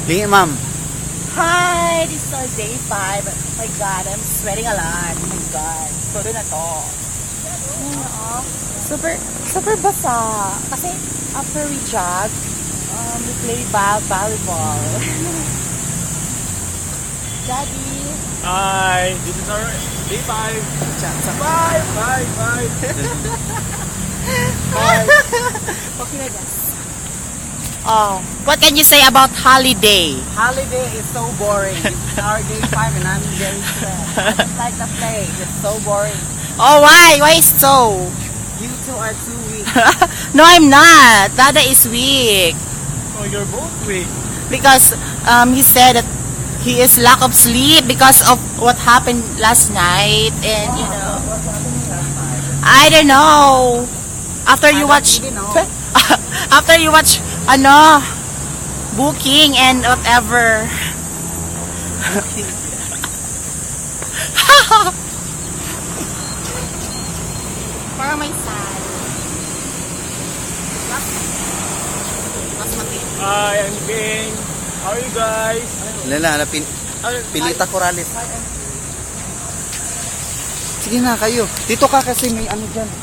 Di, ma'am. Hi! This is our day 5. My God, I'm sweating a lot. Oh my God. Todo na to. Super basa. Kasi after we jog, we play volleyball. Daddy. Hi, this is our day 5. Bye. Okay na guys. Oh, what can you say about holiday? Holiday is so boring. It's our day 5 and I'm very stressed. I just like the play. It's so boring. Oh, why? Why so? You two are too weak. No, I'm not. Dada is weak. Oh, you're both weak. Because he said that he is lack of sleep because of what happened last night. And, you know, I don't know. After you watch, after you watch, booking and whatever. Parang may sad. Hi, I'm King. How are you guys? Lala, Pilita Corrales. Sige na kayo. Dito ka kasi may ano dyan.